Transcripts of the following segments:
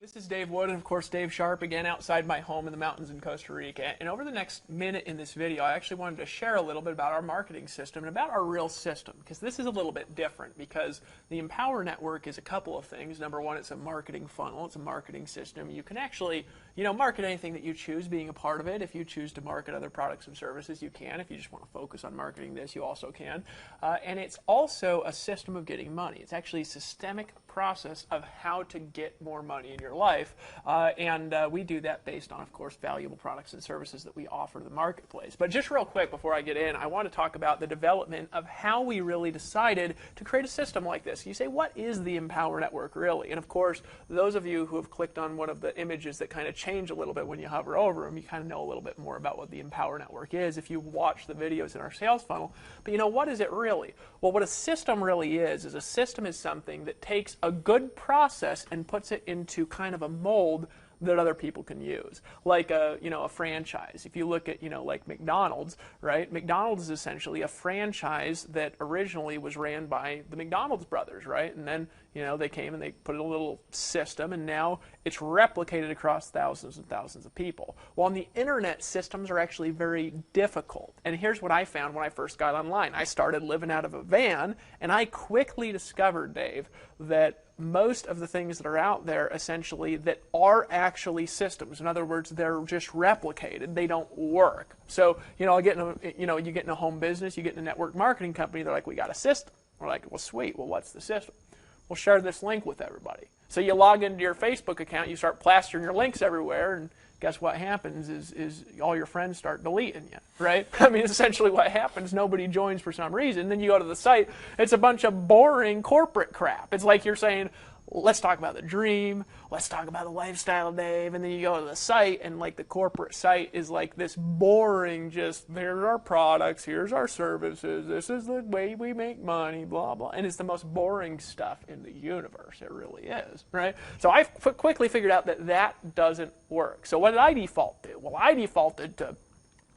This is Dave Wood, and of course Dave Sharp, again outside my home in the mountains in Costa Rica. And over the next minute in this video, I actually wanted to share a little bit about our marketing system and about our real system, because this is a little bit different, because the Empower Network is a couple of things. Number one, it's a marketing funnel, it's a marketing system. You can actually, market anything that you choose being a part of it. If you choose to market other products and services, you can. If you just want to focus on marketing this, you also can. And it's also a system of getting money. It's actually a systemic process of how to get more money in your life, and we do that based on, of course, valuable products and services that we offer to the marketplace. But just real quick before I get in, I want to talk about the development of how we really decided to create a system like this. You say, what is the Empower Network really? And of course, those of you who have clicked on one of the images that kind of change a little bit when you hover over them, you kind of know a little bit more about what the Empower Network is if you watch the videos in our sales funnel. But what is it really? Well, what a system really is a system is something that takes a good process and puts it into kind of a mold that other people can use, like a franchise. If you look at like McDonald's, right? McDonald's is essentially a franchise that originally was ran by the McDonald's brothers, right? And then they came and they put in a little system, and now it's replicated across thousands and thousands of people. Well, on the internet, systems are actually very difficult. And here's what I found when I first got online. I started living out of a van, and I quickly discovered, Dave, that most of the things that are out there essentially that are actually systems. In other words, they're just replicated. They don't work. So, you get in a home business, you get in a network marketing company, they're like, we got a system. We're like, well, sweet. Well, what's the system? We'll share this link with everybody. So you log into your Facebook account, you start plastering your links everywhere, and guess what happens is all your friends start deleting you, right? I mean, essentially what happens, nobody joins for some reason. Then you go to the site, it's a bunch of boring corporate crap. It's like you're saying, let's talk about the dream, let's talk about the lifestyle, Dave, and then you go to the site, and like the corporate site is like this boring, just, here's our products, here's our services, this is the way we make money, blah, blah, and it's the most boring stuff in the universe. It really is, right? So I quickly figured out that that doesn't work. So what did I default to? Well, I defaulted to,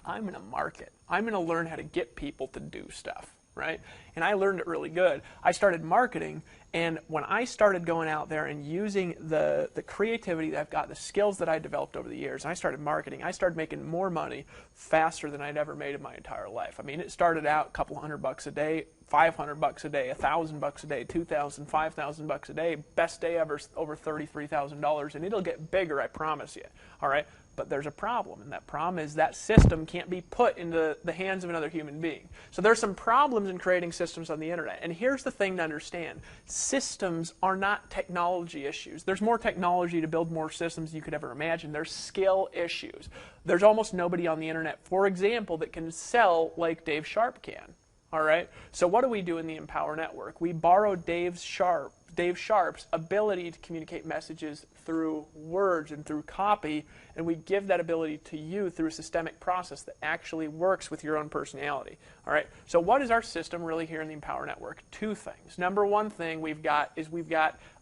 I'm going to market. I'm going to learn how to get people to do stuff, right? And I learned it really good. I started marketing, and when I started going out there and using the creativity that I've got, the skills that I developed over the years, and I started marketing, I started making more money faster than I'd ever made in my entire life. I mean, it started out a couple $100 a day, $500 a day, $1,000 a day, $2,000, $5,000 a day, best day ever, over $33,000, and it'll get bigger, I promise you. All right. But there's a problem, and that problem is that system can't be put into the hands of another human being. So there's some problems in creating systems on the internet. And here's the thing to understand. Systems are not technology issues. There's more technology to build more systems than you could ever imagine. There's skill issues. There's almost nobody on the internet, for example, that can sell like Dave Sharp can. All right? So what do we do in the Empower Network? We borrow Dave Sharp's ability to communicate messages through words and through copy, and we give that ability to you through a systemic process that actually works with your own personality. All right. So what is our system really here in the Empower Network? Two things. Number one thing we've got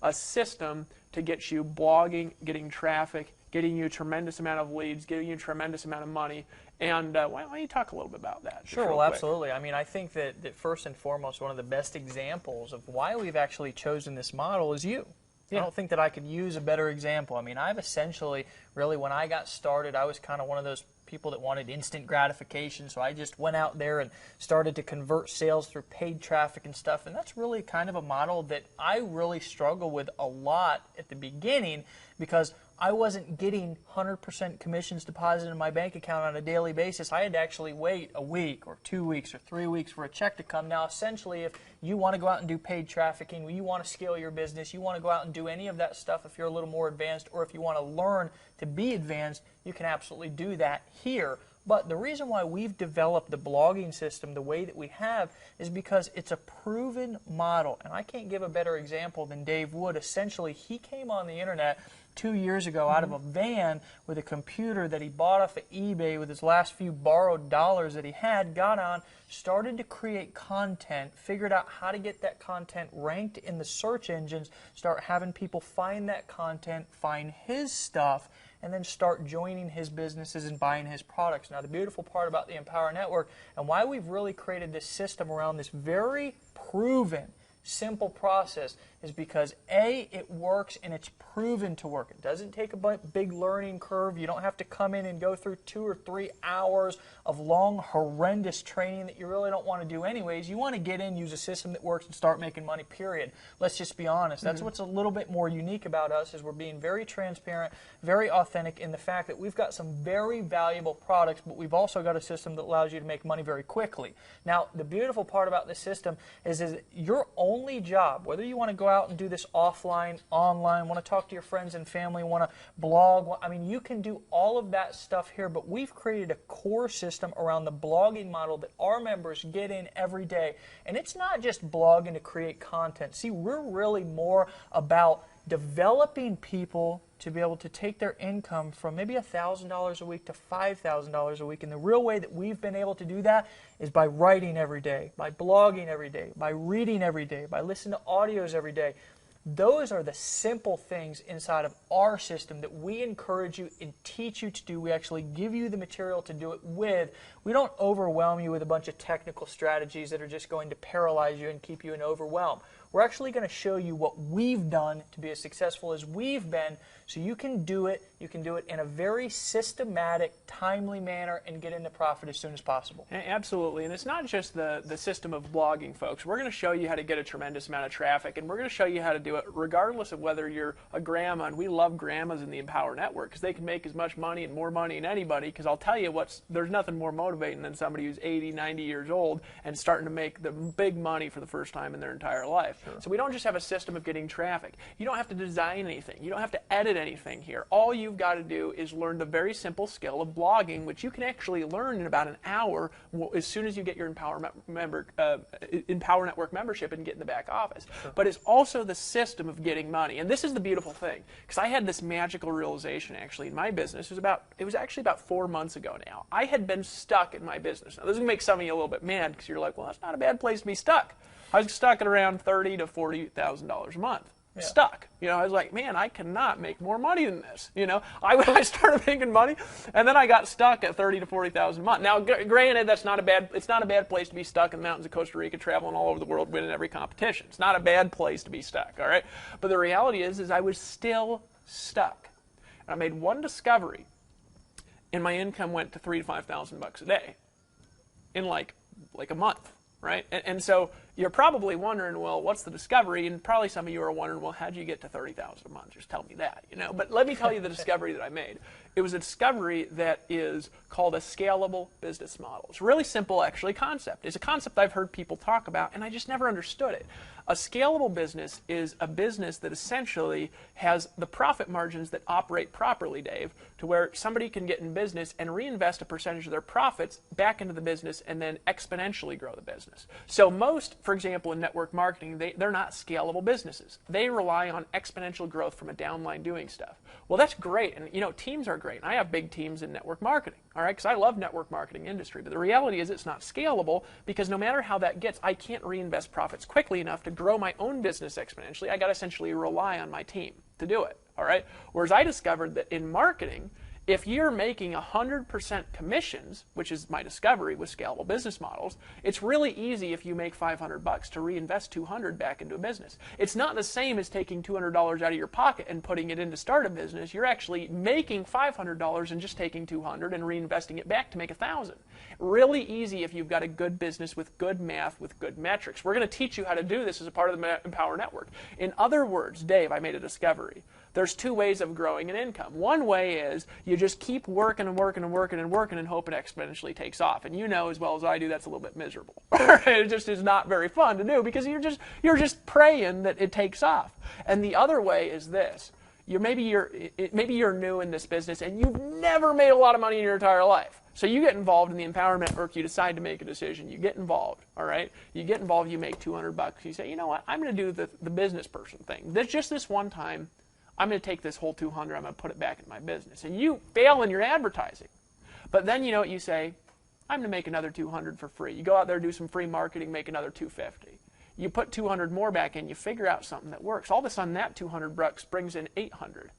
a system to get you blogging, getting traffic, getting you a tremendous amount of leads, getting you a tremendous amount of money. And why don't you talk a little bit about that? Sure, well, absolutely. I mean, I think that first and foremost, one of the best examples of why we've actually chosen this model is you. Yeah. I don't think that I could use a better example. I mean, I've essentially, really, when I got started, I was kind of one of those people that wanted instant gratification, so I just went out there and started to convert sales through paid traffic and stuff, and that's really kind of a model that I really struggle with a lot at the beginning, because I wasn't getting 100% commissions deposited in my bank account on a daily basis. I had to actually wait a week or 2 weeks or 3 weeks for a check to come. Now, essentially, if you want to go out and do paid trafficking, you want to scale your business, you want to go out and do any of that stuff if you're a little more advanced, or if you want to learn to be advanced, you can absolutely do that here. But the reason why we've developed the blogging system the way that we have is because it's a proven model. And I can't give a better example than Dave Wood. Essentially, he came on the internet 2 years ago out of a van with a computer that he bought off of eBay with his last few borrowed dollars that he had, got on, started to create content, figured out how to get that content ranked in the search engines, start having people find that content, find his stuff, and then start joining his businesses and buying his products. Now, the beautiful part about the Empower Network and why we've really created this system around this very proven simple process is because A, it works and it's proven to work. It doesn't take a big learning curve. You don't have to come in and go through 2 or 3 hours of long, horrendous training that you really don't want to do anyways. You want to get in, use a system that works, and start making money, period. Let's just be honest. That's what's a little bit more unique about us, is we're being very transparent, very authentic in the fact that we've got some very valuable products, but we've also got a system that allows you to make money very quickly. Now, the beautiful part about this system is your only job, whether you want to go out and do this offline, online, want to talk to your friends and family, want to blog, I mean, you can do all of that stuff here, but we've created a core system around the blogging model that our members get in every day. And it's not just blogging to create content. See, we're really more about developing people to be able to take their income from maybe $1,000 a week to $5,000 a week. And the real way that we've been able to do that is by writing every day, by blogging every day, by reading every day, by listening to audios every day. Those are the simple things inside of our system that we encourage you and teach you to do. We actually give you the material to do it with. We don't overwhelm you with a bunch of technical strategies that are just going to paralyze you and keep you in overwhelm. We're actually going to show you what we've done to be as successful as we've been, so you can do it. You can do it in a very systematic, timely manner and get into profit as soon as possible. Absolutely, and it's not just the system of blogging, folks. We're going to show you how to get a tremendous amount of traffic, and we're going to show you how to do it regardless of whether you're a grandma, and we love grandmas in the Empower Network because they can make as much money and more money than anybody, because I'll tell you there's nothing more motivating than somebody who's 80, 90 years old and starting to make the big money for the first time in their entire life. Sure. So we don't just have a system of getting traffic. You don't have to design anything. You don't have to edit anything here. All you've got to do is learn the very simple skill of blogging, which you can actually learn in about an hour as soon as you get your Empower Network membership and get in the back office. Sure. But it's also the system of getting money. And this is the beautiful thing, because I had this magical realization actually in my business. It was actually about 4 months ago now. I had been stuck in my business. Now, this is going to make some of you a little bit mad, because you're like, well, that's not a bad place to be stuck. I was stuck at around $30,000 to $40,000 a month. Yeah. Stuck. I was like, man, I cannot make more money than this. I started making money, and then I got stuck at $30,000 to $40,000 a month. Now, granted, it's not a bad place to be stuck in the mountains of Costa Rica, traveling all over the world, winning every competition. It's not a bad place to be stuck, all right? But the reality is I was still stuck. And I made one discovery, and my income went to $3,000 to $5,000 a day in like a month. Right? And so you're probably wondering, well, what's the discovery? And probably some of you are wondering, well, how'd you get to $30,000 a month? Just tell me that, But let me tell you the discovery that I made. It was a discovery that is called a scalable business model. It's a really simple, actually, concept. It's a concept I've heard people talk about, and I just never understood it. A scalable business is a business that essentially has the profit margins that operate properly, Dave, to where somebody can get in business and reinvest a percentage of their profits back into the business and then exponentially grow the business. So most, for example, in network marketing, they're not scalable businesses. They rely on exponential growth from a downline doing stuff. Well, that's great, and teams are great. And I have big teams in network marketing, all right, because I love network marketing industry. But the reality is it's not scalable, because no matter how that gets, I can't reinvest profits quickly enough to grow my own business exponentially. I got to essentially rely on my team to do it, all right? Whereas I discovered that in marketing, if you're making 100% commissions, which is my discovery with scalable business models, it's really easy if you make $500 to reinvest $200 back into a business. It's not the same as taking $200 out of your pocket and putting it in to start a business. You're actually making $500 and just taking $200 and reinvesting it back to make $1,000. Really easy if you've got a good business with good math, with good metrics. We're going to teach you how to do this as a part of the Empower Network. In other words, Dave, I made a discovery. There's 2 ways of growing an income. One way is you just keep working and working and working and working and hope it exponentially takes off. And you know as well as I do that's a little bit miserable. It just is not very fun to do, because you're just praying that it takes off. And the other way is this. Maybe you're new in this business and you've never made a lot of money in your entire life. So you get involved in the Empower Network, you decide to make a decision, you get involved, all right? You get involved, you make $200, you say, you know what, I'm going to do the business person thing. Just this one time, I'm going to take this whole $200, I'm going to put it back in my business. And you fail in your advertising. But then you know what you say, I'm going to make another $200 for free. You go out there, do some free marketing, make another $250. You put $200 more back in, you figure out something that works. All of a sudden that $200 brings in $800.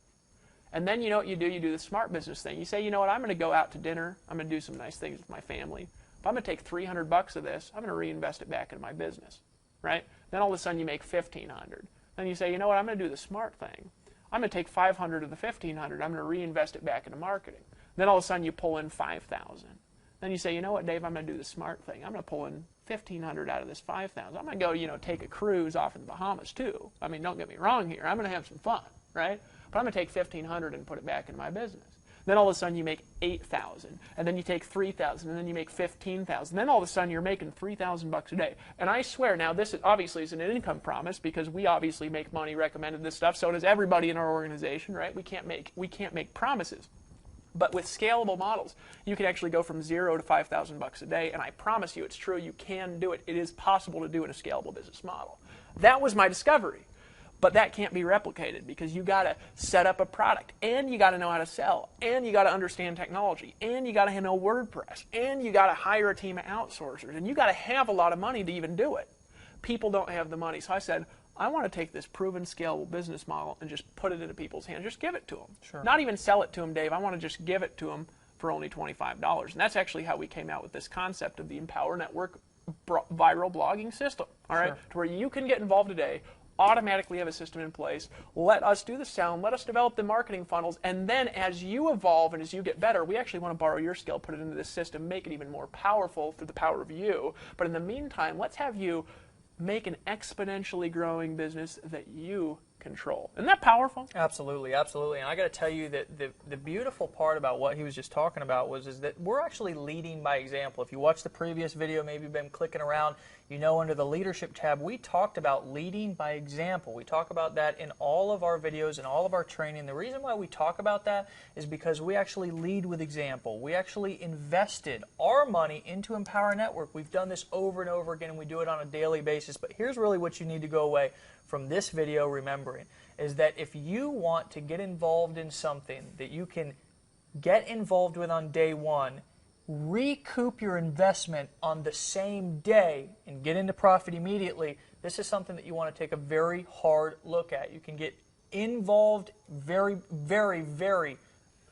And then you know what you do? You do the smart business thing. You say, you know what, I'm going to go out to dinner, I'm going to do some nice things with my family. If I'm going to take $300 of this, I'm going to reinvest it back into my business. right? Then all of a sudden you make 1,500. Then you say, you know what, I'm going to do the smart thing. I'm going to take 500 of the 1,500, I'm going to reinvest it back into marketing. Then all of a sudden you pull in 5,000. Then you say, you know what, Dave, I'm going to do the smart thing. I'm going to pull in 1,500 out of this 5,000. I'm going to go, take a cruise off in the Bahamas too. I mean, don't get me wrong here. I'm going to have some fun, right? But I'm going to take 1,500 and put it back in my business. Then all of a sudden you make 8,000, and then you take 3,000, and then you make 15,000. Then all of a sudden you're making $3,000 a day. And I swear, now this is, obviously is an income promise because we obviously make money recommended this stuff. So does everybody in our organization, right? We can't make promises. But with scalable models, you can actually go from 0 to $5,000 a day, and I promise you, it's true. You can do it. It is possible to do in a scalable business model. That was my discovery. But that can't be replicated because you got to set up a product, and you got to know how to sell, and you got to understand technology, and you got to know WordPress, and you got to hire a team of outsourcers, and you got to have a lot of money to even do it. People don't have the money, so I said, I want to take this proven scalable business model and just put it into people's hands. Just give it to them. Sure. Not even sell it to them, Dave. I want to just give it to them for only $25. And that's actually how we came out with this concept of the Empower Network viral blogging system. All right, to where you can get involved today, automatically have a system in place, let us do the sound, let us develop the marketing funnels, and then as you evolve and as you get better, we actually want to borrow your skill, put it into this system, make it even more powerful through the power of you. But in the meantime, let's have you make an exponentially growing business that you control. Isn't that powerful? Absolutely, absolutely. And I got to tell you that the beautiful part about what he was just talking about is that we're actually leading by example. If you watched the previous video, maybe you've been clicking around, under the leadership tab, we talked about leading by example. We talk about that in all of our videos and all of our training. The reason why we talk about that is because we actually lead with example. We actually invested our money into Empower Network. We've done this over and over again, and we do it on a daily basis. But here's really what you need to go away from this video remembering, is that if you want to get involved in something that you can get involved with on day one, recoup your investment on the same day and get into profit immediately, this is something that you want to take a very hard look at. You can get involved very, very, very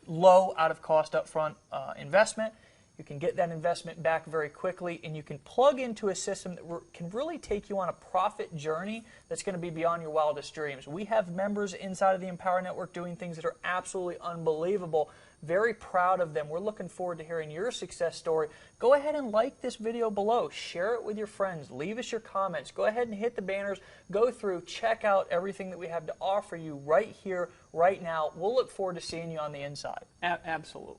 low out of cost upfront investment. You can get that investment back very quickly, and you can plug into a system that can really take you on a profit journey that's going to be beyond your wildest dreams. We have members inside of the Empower Network doing things that are absolutely unbelievable. Very proud of them. We're looking forward to hearing your success story. Go ahead and like this video below. Share it with your friends. Leave us your comments. Go ahead and hit the banners. Go through. Check out everything that we have to offer you right here, right now. We'll look forward to seeing you on the inside. Absolutely.